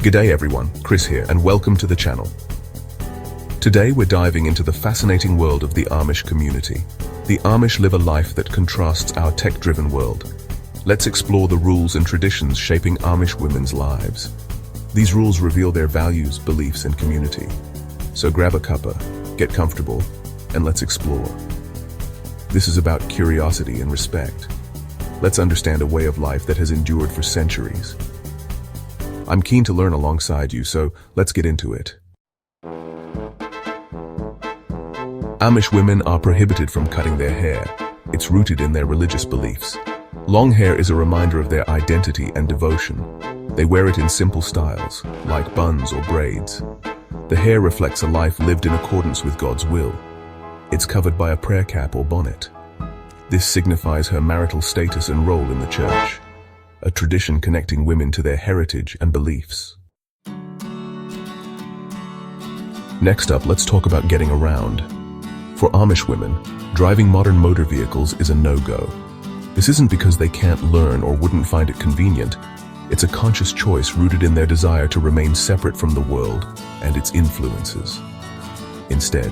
G'day everyone, Chris here, and welcome to the channel. Today we're diving into the fascinating world of the Amish community. The Amish live a life that contrasts our tech-driven world. Let's explore the rules and traditions shaping Amish women's lives. These rules reveal their values, beliefs, and community. So grab a cuppa, get comfortable, and let's explore. This is about curiosity and respect. Let's understand a way of life that has endured for centuries. I'm keen to learn alongside you, so let's get into it. Amish women are prohibited from cutting their hair. It's rooted in their religious beliefs. Long hair is a reminder of their identity and devotion. They wear it in simple styles, like buns or braids. The hair reflects a life lived in accordance with God's will. It's covered by a prayer cap or bonnet. This signifies her marital status and role in the church, a tradition connecting women to their heritage and beliefs. Next up, let's talk about getting around. For Amish women, driving modern motor vehicles is a no-go. This isn't because they can't learn or wouldn't find it convenient. It's a conscious choice rooted in their desire to remain separate from the world and its influences. Instead,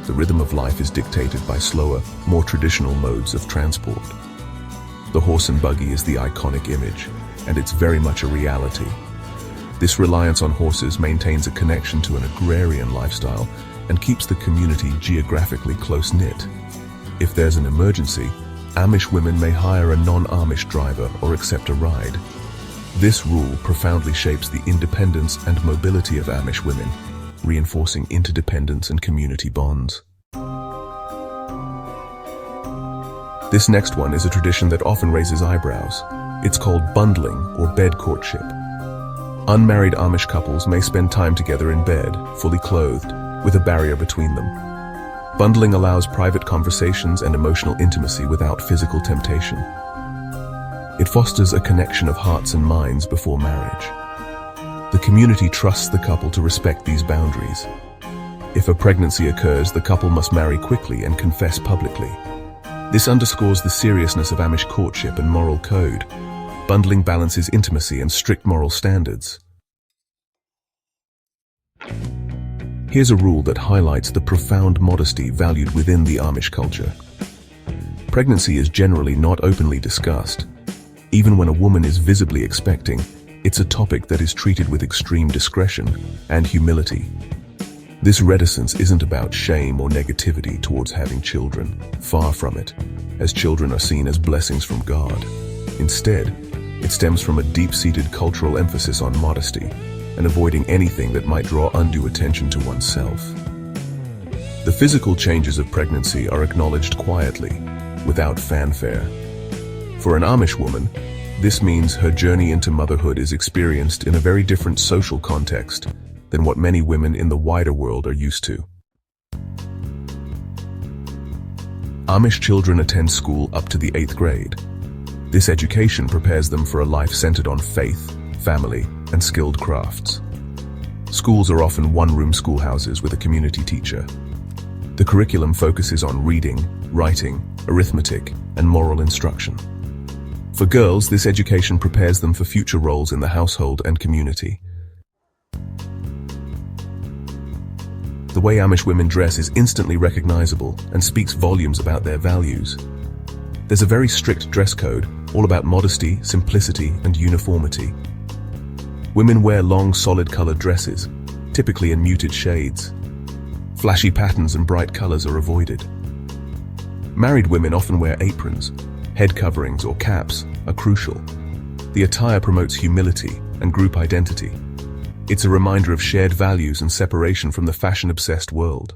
the rhythm of life is dictated by slower, more traditional modes of transport. The horse and buggy is the iconic image, and it's very much a reality. This reliance on horses maintains a connection to an agrarian lifestyle and keeps the community geographically close-knit. If there's an emergency, Amish women may hire a non-Amish driver or accept a ride. This rule profoundly shapes the independence and mobility of Amish women, reinforcing interdependence and community bonds. This next one is a tradition that often raises eyebrows. It's called bundling or bed courtship. Unmarried Amish couples may spend time together in bed, fully clothed, with a barrier between them. Bundling allows private conversations and emotional intimacy without physical temptation. It fosters a connection of hearts and minds before marriage. The community trusts the couple to respect these boundaries. If a pregnancy occurs, the couple must marry quickly and confess publicly. This underscores the seriousness of Amish courtship and moral code. Bundling balances intimacy and strict moral standards. Here's a rule that highlights the profound modesty valued within the Amish culture. Pregnancy is generally not openly discussed. Even when a woman is visibly expecting, it's a topic that is treated with extreme discretion and humility. This reticence isn't about shame or negativity towards having children. Far from it, as children are seen as blessings from God. Instead, it stems from a deep-seated cultural emphasis on modesty and avoiding anything that might draw undue attention to oneself. The physical changes of pregnancy are acknowledged quietly, without fanfare. For an Amish woman, this means her journey into motherhood is experienced in a very different social context than what many women in the wider world are used to. Amish children attend school up to the 8th grade. This education prepares them for a life centered on faith, family, and skilled crafts. Schools are often one-room schoolhouses with a community teacher. The curriculum focuses on reading, writing, arithmetic, and moral instruction. For girls, this education prepares them for future roles in the household and community. The way Amish women dress is instantly recognizable and speaks volumes about their values. There's a very strict dress code, all about modesty, simplicity, and uniformity. Women wear long, solid-colored dresses, typically in muted shades. Flashy patterns and bright colors are avoided. Married women often wear aprons. Head coverings or caps are crucial. The attire promotes humility and group identity. It's a reminder of shared values and separation from the fashion-obsessed world.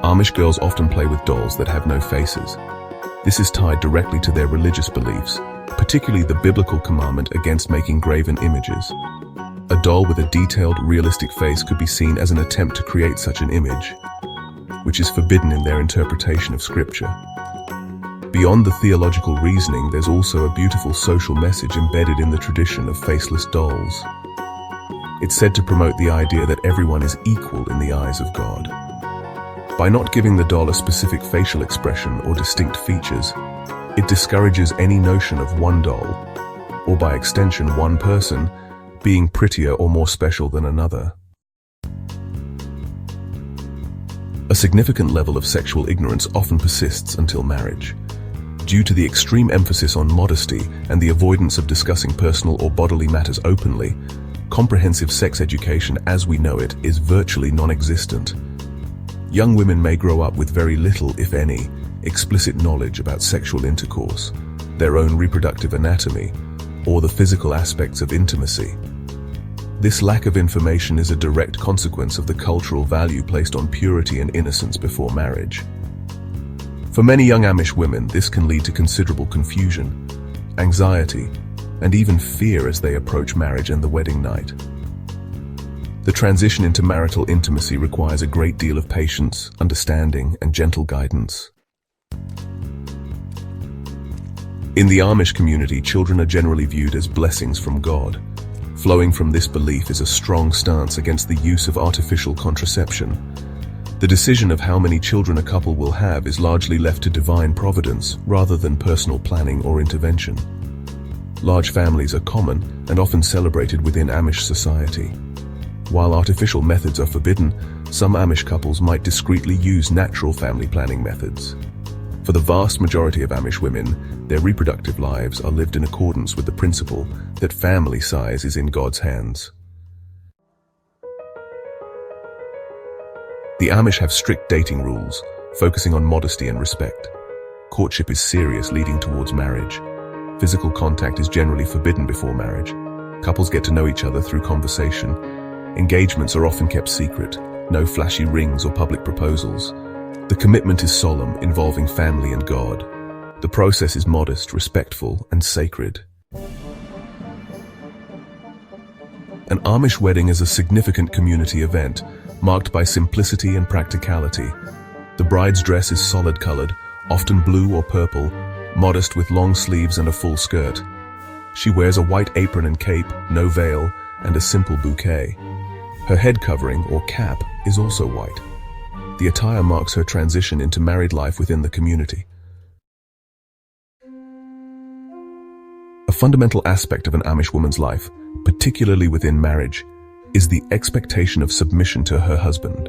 Amish girls often play with dolls that have no faces. This is tied directly to their religious beliefs, particularly the biblical commandment against making graven images. A doll with a detailed, realistic face could be seen as an attempt to create such an image, which is forbidden in their interpretation of Scripture. Beyond the theological reasoning, there's also a beautiful social message embedded in the tradition of Faceless Dolls. It's said to promote the idea that everyone is equal in the eyes of God. By not giving the doll a specific facial expression or distinct features, it discourages any notion of one doll or by extension one person, being prettier or more special than another. A significant level of sexual ignorance often persists until marriage. Due to the extreme emphasis on modesty and the avoidance of discussing personal or bodily matters openly, comprehensive sex education as we know it is virtually non-existent. Young women may grow up with very little, if any, explicit knowledge about sexual intercourse, their own reproductive anatomy, or the physical aspects of intimacy. This lack of information is a direct consequence of the cultural value placed on purity and innocence before marriage. For many young Amish women, this can lead to considerable confusion, anxiety, and even fear as they approach marriage and the wedding night. The transition into marital intimacy requires a great deal of patience, understanding, and gentle guidance. In the Amish community, children are generally viewed as blessings from God. Flowing from this belief is a strong stance against the use of artificial contraception. The decision of how many children a couple will have is largely left to divine providence rather than personal planning or intervention. Large families are common and often celebrated within Amish society. While artificial methods are forbidden, some Amish couples might discreetly use natural family planning methods. For the vast majority of Amish women, their reproductive lives are lived in accordance with the principle that family size is in God's hands. The Amish have strict dating rules, focusing on modesty and respect. Courtship is serious, leading towards marriage. Physical contact is generally forbidden before marriage. Couples get to know each other through conversation. Engagements are often kept secret, no flashy rings or public proposals. The commitment is solemn, involving family and God. The process is modest, respectful, and sacred. An Amish wedding is a significant community event, marked by simplicity and practicality. The bride's dress is solid-colored, often blue or purple, modest with long sleeves and a full skirt. She wears a white apron and cape, no veil, and a simple bouquet. Her head covering, or cap, is also white. The attire marks her transition into married life within the community. A fundamental aspect of an Amish woman's life, particularly within marriage, is the expectation of submission to her husband.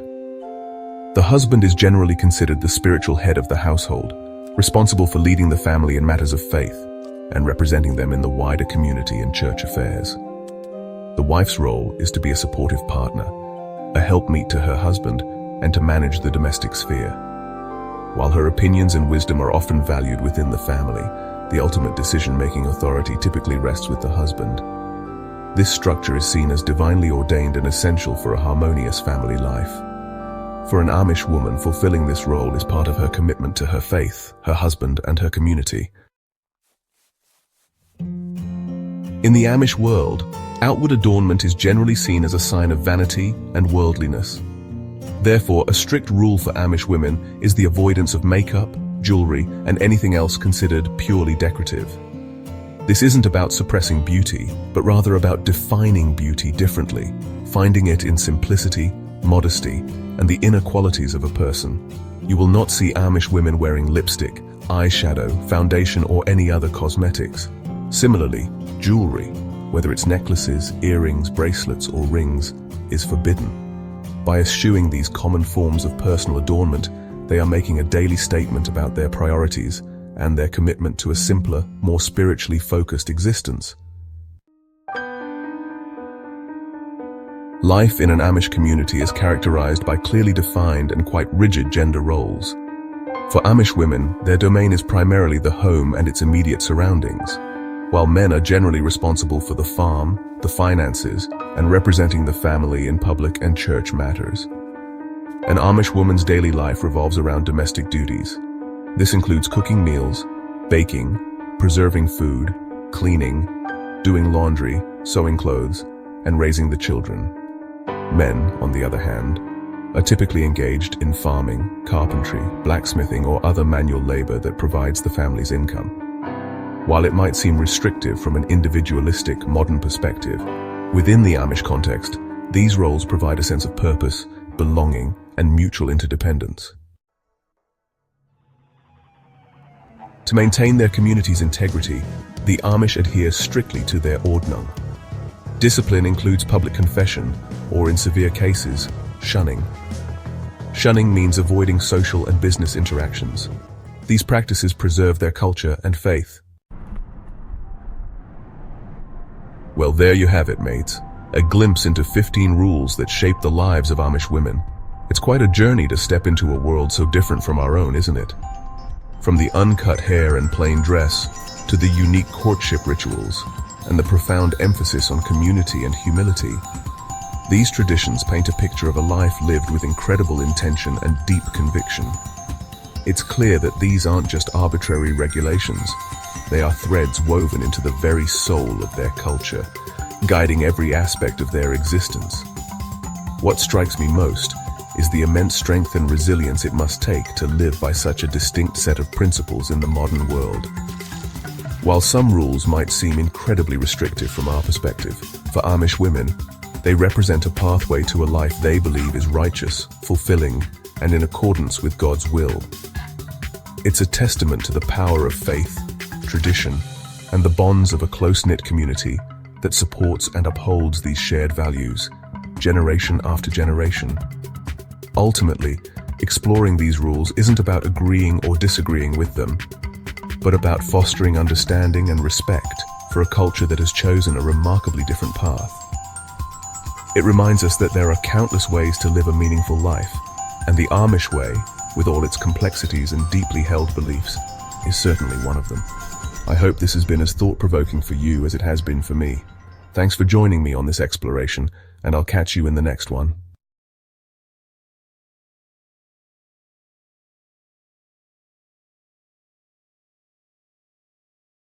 The husband is generally considered the spiritual head of the household, responsible for leading the family in matters of faith and representing them in the wider community and church affairs. The wife's role is to be a supportive partner, a helpmeet to her husband, and to manage the domestic sphere. While her opinions and wisdom are often valued within the family, the ultimate decision-making authority typically rests with the husband. This structure is seen as divinely ordained and essential for a harmonious family life. For an Amish woman, fulfilling this role is part of her commitment to her faith, her husband, and her community. In the Amish world, outward adornment is generally seen as a sign of vanity and worldliness. Therefore, a strict rule for Amish women is the avoidance of makeup, jewelry, and anything else considered purely decorative. This isn't about suppressing beauty, but rather about defining beauty differently, finding it in simplicity, modesty, and the inner qualities of a person. You will not see Amish women wearing lipstick, eyeshadow, foundation, or any other cosmetics. Similarly, jewelry, whether it's necklaces, earrings, bracelets, or rings, is forbidden. By eschewing these common forms of personal adornment, they are making a daily statement about their priorities and their commitment to a simpler, more spiritually focused existence. Life in an Amish community is characterized by clearly defined and quite rigid gender roles. For Amish women, their domain is primarily the home and its immediate surroundings, while men are generally responsible for the farm, the finances, and representing the family in public and church matters. An Amish woman's daily life revolves around domestic duties. This includes cooking meals, baking, preserving food, cleaning, doing laundry, sewing clothes, and raising the children. Men, on the other hand, are typically engaged in farming, carpentry, blacksmithing, or other manual labor that provides the family's income. While it might seem restrictive from an individualistic, modern perspective, within the Amish context, these roles provide a sense of purpose, belonging, and mutual interdependence. To maintain their community's integrity, The Amish adhere strictly to their ordnung. Discipline includes public confession, or in severe cases, shunning. Shunning means avoiding social and business interactions. These practices preserve their culture and faith. Well, there you have it, mates. A glimpse into 15 rules that shape the lives of Amish women. It's quite a journey to step into a world so different from our own, isn't it? From the uncut hair and plain dress, to the unique courtship rituals, and the profound emphasis on community and humility. These traditions paint a picture of a life lived with incredible intention and deep conviction. It's clear that these aren't just arbitrary regulations. They are threads woven into the very soul of their culture, guiding every aspect of their existence. What strikes me most is the immense strength and resilience it must take to live by such a distinct set of principles in the modern world. While some rules might seem incredibly restrictive from our perspective, for Amish women, they represent a pathway to a life they believe is righteous, fulfilling, and in accordance with God's will. It's a testament to the power of faith, tradition, and the bonds of a close-knit community that supports and upholds these shared values, generation after generation. Ultimately, exploring these rules isn't about agreeing or disagreeing with them, but about fostering understanding and respect for a culture that has chosen a remarkably different path. It reminds us that there are countless ways to live a meaningful life, and the Amish way, with all its complexities and deeply held beliefs, is certainly one of them. I hope this has been as thought-provoking for you as it has been for me. Thanks for joining me on this exploration, and I'll catch you in the next one.